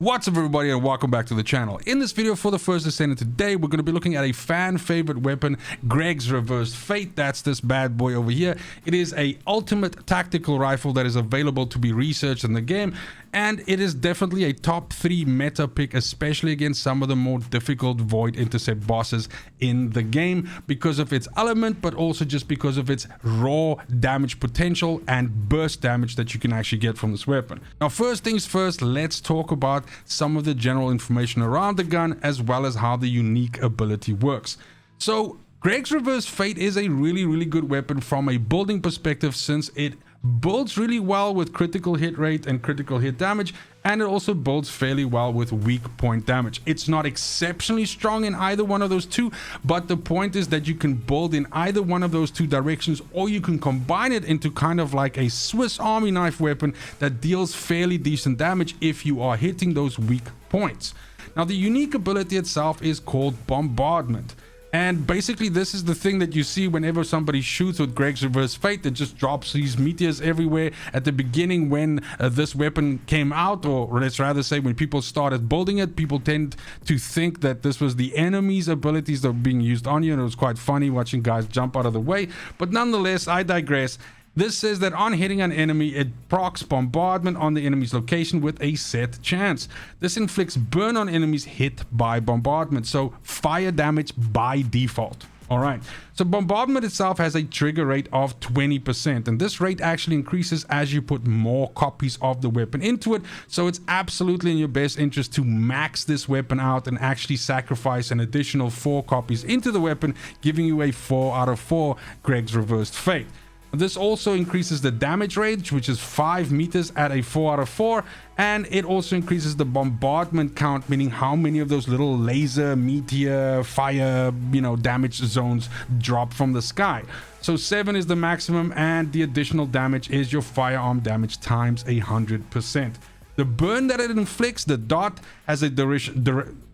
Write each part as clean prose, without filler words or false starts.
What's up everybody and welcome back to the channel. In this video for the First Descendant today, we're going to be looking at a fan favorite weapon, Greg's Reversed Fate. That's this bad boy over here. It is a ultimate tactical rifle that is available to be researched in the game, and it is definitely a top 3 meta pick, especially against some of the more difficult Void Intercept bosses in the game because of its element, but also just because of its raw damage potential and burst damage that you can actually get from this weapon. Now, first things first, let's talk about some of the general information around the gun as well as how the unique ability works. So Greg's Reversed Fate is a really good weapon from a building perspective, since it builds really well with critical hit rate and critical hit damage, and it also builds fairly well with weak point damage. It's not exceptionally strong in either one of those two, but the point is that you can build in either one of those two directions, or you can combine it into kind of like a Swiss Army knife weapon that deals fairly decent damage if you are hitting those weak points. Now, the unique ability itself is called Bombardment. And basically this is the thing that you see whenever somebody shoots with Greg's Reversed Fate. That just drops these meteors everywhere. At the beginning, when this weapon came out, or let's rather say when people started building it, people tend to think that this was the enemy's abilities that were being used on you, and it was quite funny watching guys jump out of the way. But nonetheless, I digress. This says that on hitting an enemy, it procs bombardment on the enemy's location with a set chance. This inflicts burn on enemies hit by bombardment, so fire damage by default. Alright, so bombardment itself has a trigger rate of 20%, and this rate actually increases as you put more copies of the weapon into it, so it's absolutely in your best interest to max this weapon out and actually sacrifice an additional 4 copies into the weapon, giving you a 4 out of 4 Greg's Reversed Fate. This also increases the damage range, which is 5 meters at a 4 out of 4, and it also increases the bombardment count, meaning how many of those little laser, meteor, fire, damage zones drop from the sky. So 7 is the maximum, and the additional damage is your firearm damage times 100%. The burn that it inflicts, the dot, has a duration.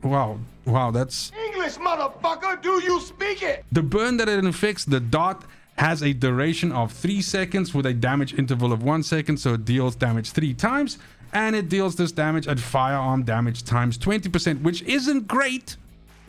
Wow, that's English, motherfucker. Do you speak it? The burn that it inflicts, the dot, has a duration of 3 seconds with a damage interval of 1 second, so it deals damage 3 times, and it deals this damage at firearm damage times 20%, which isn't great,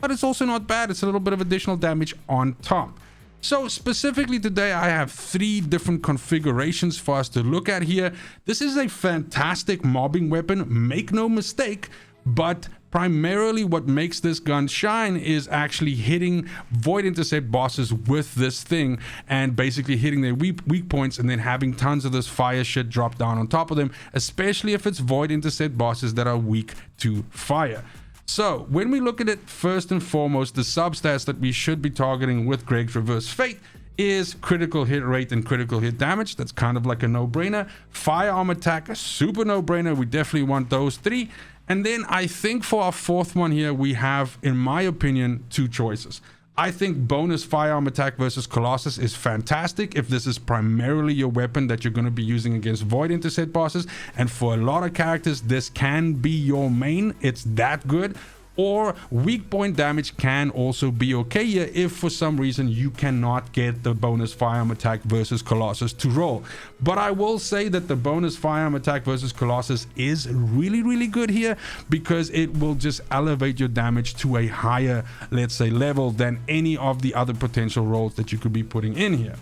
but it's also not bad. It's a little bit of additional damage on top. So specifically today, I have 3 different configurations for us to look at here. This is a fantastic mobbing weapon, make no mistake, but primarily what makes this gun shine is actually hitting Void Intercept bosses with this thing, and basically hitting their weak points, and then having tons of this fire shit drop down on top of them, especially if it's Void Intercept bosses that are weak to fire. So when we look at it, first and foremost, the substats that we should be targeting with Greg's Reversed Fate is critical hit rate and critical hit damage. That's kind of like a no-brainer. Firearm attack, a super no-brainer. We definitely want those 3. And then I think for our 4th one here, we have, in my opinion, 2 choices. I think bonus firearm attack versus Colossus is fantastic if this is primarily your weapon that you're going to be using against Void Intercept bosses. And for a lot of characters, this can be your main. It's that good. Or weak point damage can also be okay here if for some reason you cannot get the bonus firearm attack versus Colossus to roll. But I will say that the bonus firearm attack versus Colossus is really good here, because it will just elevate your damage to a higher, let's say, level than any of the other potential rolls that you could be putting in here.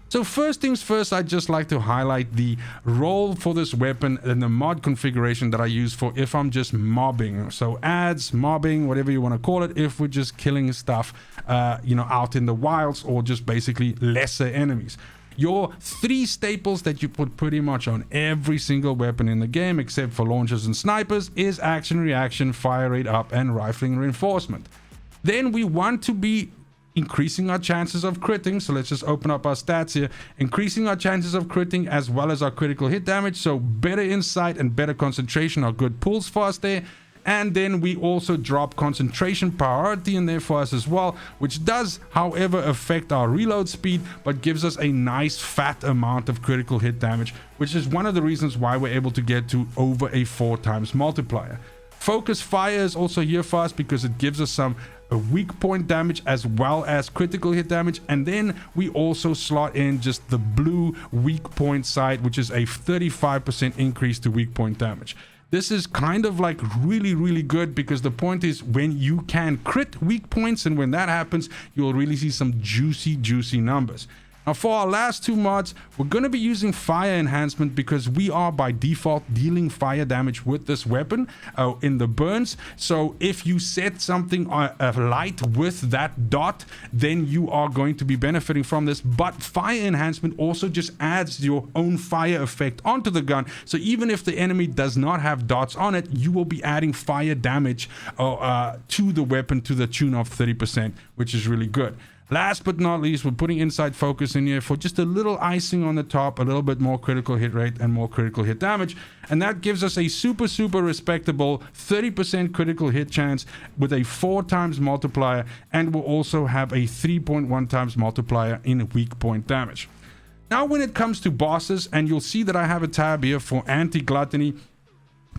So first things first, I'd just like to highlight the role for this weapon and the mod configuration that I use for if I'm just mobbing. So ads, mobbing, whatever you want to call it, if we're just killing stuff, out in the wilds, or just basically lesser enemies. Your 3 staples that you put pretty much on every single weapon in the game, except for launchers and snipers, is action, reaction, fire rate up, and rifling reinforcement. Then we want to be increasing our chances of critting, so let's just open up our stats here. Increasing our chances of critting as well as our critical hit damage, so better insight and better concentration are good pulls for us there. And then we also drop concentration priority in there for us as well, which does, however, affect our reload speed, but gives us a nice fat amount of critical hit damage, which is one of the reasons why we're able to get to over a 4 times multiplier. Focus fire is also here for us because it gives us some weak point damage as well as critical hit damage, and then we also slot in just the blue weak point side, which is a 35% increase to weak point damage. this is kind of like really good, because the point is when you can crit weak points, and when that happens, you'll really see some juicy numbers. Now, for our last two mods, we're going to be using fire enhancement, because we are by default dealing fire damage with this weapon in the burns. So if you set something light with that dot, then you are going to be benefiting from this. But fire enhancement also just adds your own fire effect onto the gun. So even if the enemy does not have dots on it, you will be adding fire damage to the weapon to the tune of 30%, which is really good. Last but not least, we're putting inside focus in here for just a little icing on the top, a little bit more critical hit rate and more critical hit damage. And that gives us a super respectable 30% critical hit chance with a 4 times multiplier, and we'll also have a 3.1 times multiplier in weak point damage. Now, when it comes to bosses, and you'll see that I have a tab here for anti-gluttony,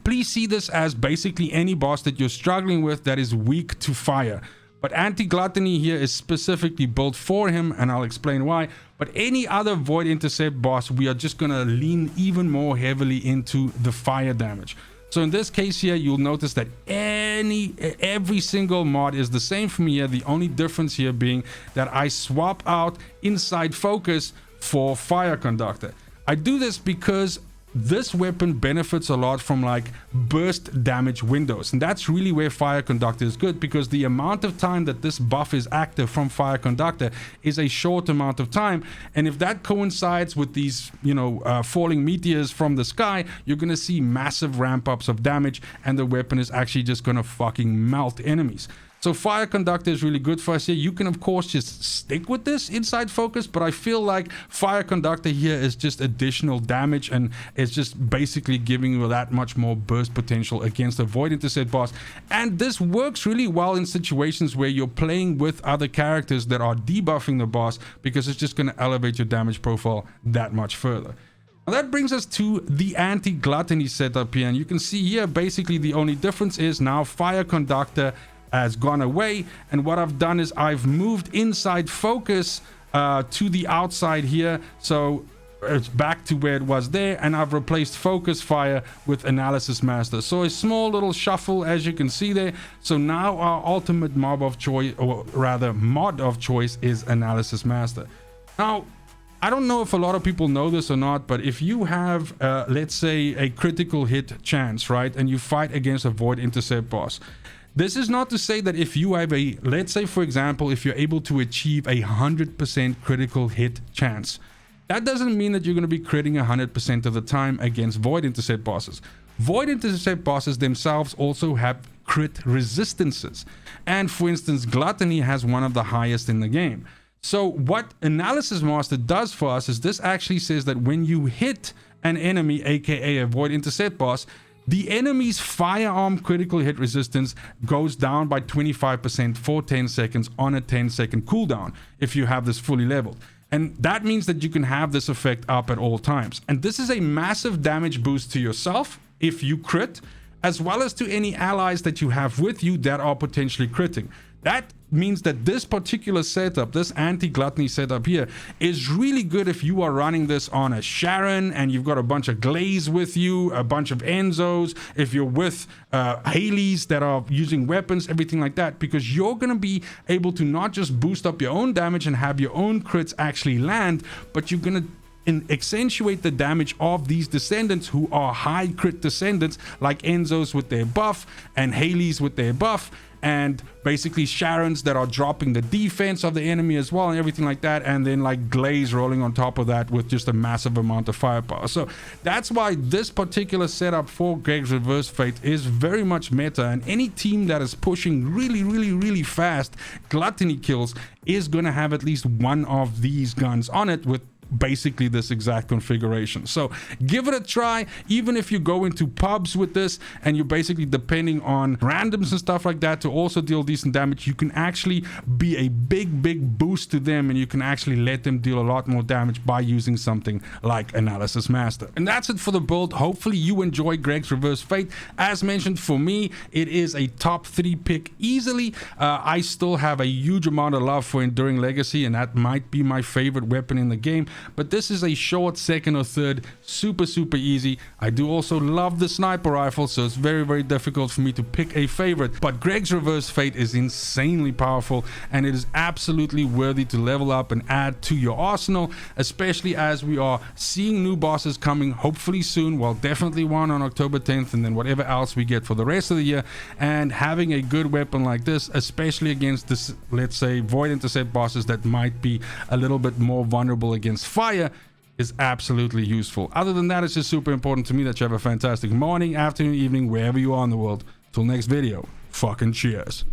please see this as basically any boss that you're struggling with that is weak to fire. But anti-gluttony here is specifically built for him, and I'll explain why. But any other Void Intercept boss, we are just going to lean even more heavily into the fire damage. So in this case here, you'll notice that every single mod is the same for me here. The only difference here being that I swap out inside focus for fire conductor. I do this because this weapon benefits a lot from like burst damage windows, and that's really where fire conductor is good, because the amount of time that this buff is active from fire conductor is a short amount of time. And if that coincides with these falling meteors from the sky, you're gonna see massive ramp ups of damage, and the weapon is actually just gonna fucking melt enemies. So fire conductor is really good for us here. You can of course just stick with this inside focus, but I feel like fire conductor here is just additional damage, and it's just basically giving you that much more burst potential against a Void Intercept boss. And this works really well in situations where you're playing with other characters that are debuffing the boss, because it's just going to elevate your damage profile that much further. Now that brings us to the anti-gluttony setup here, and you can see here basically the only difference is now fire conductor has gone away, and what I've done is I've moved inside focus to the outside here, so it's back to where it was there, and I've replaced focus fire with analysis master. So a small little shuffle, as you can see there. So now our ultimate mob of choice, or rather mod of choice, is analysis master. Now, I don't know if a lot of people know this or not, but if you have let's say a critical hit chance, right, and you fight against a Void Intercept boss, this is not to say that if you have a, let's say for example, if you're able to achieve a 100% critical hit chance, that doesn't mean that you're going to be critting 100% of the time against Void Intercept bosses. Void Intercept bosses themselves also have crit resistances, and for instance Gluttony has one of the highest in the game. So what Analysis Master does for us is this actually says that when you hit an enemy, aka a Void Intercept boss, the enemy's firearm critical hit resistance goes down by 25% for 10 seconds on a 10-second cooldown if you have this fully leveled. And that means that you can have this effect up at all times. And this is a massive damage boost to yourself if you crit, as well as to any allies that you have with you that are potentially critting. That means that this particular setup, this anti-gluttony setup here, is really good if you are running this on a Sharon and you've got a bunch of Glaze with you, a bunch of Enzos, if you're with Haleys that are using weapons, everything like that, because you're going to be able to not just boost up your own damage and have your own crits actually land, but you're going to accentuate the damage of these descendants who are high crit descendants, like Enzos with their buff and Haleys with their buff, and basically Sharons that are dropping the defense of the enemy as well and everything like that, and then like Glaze rolling on top of that with just a massive amount of firepower. So that's why this particular setup for Greg's Reverse Fate is very much meta, and any team that is pushing really fast gluttony kills is going to have at least one of these guns on it with basically this exact configuration. So give it a try. Even if you go into pubs with this and you're basically depending on randoms and stuff like that to also deal decent damage, you can actually be a big boost to them, and you can actually let them deal a lot more damage by using something like Analysis Master. And that's it for the build. Hopefully you enjoy Greg's Reverse Fate. As mentioned, for me it is a top 3 pick easily. I still have a huge amount of love for Enduring Legacy, and that might be my favorite weapon in the game. but this is a short second or third, super easy. I do also love the sniper rifle, so it's very difficult for me to pick a favorite, but Greg's Reverse Fate is insanely powerful, and it is absolutely worthy to level up and add to your arsenal, especially as we are seeing new bosses coming hopefully soon. Well, definitely one on October 10th, and then whatever else we get for the rest of the year. And having a good weapon like this, especially against this, let's say, Void Intercept bosses that might be a little bit more vulnerable against fire, is absolutely useful. Other than that, it's just super important to me that you have a fantastic morning, afternoon, evening, wherever you are in the world. Till next video, fucking cheers.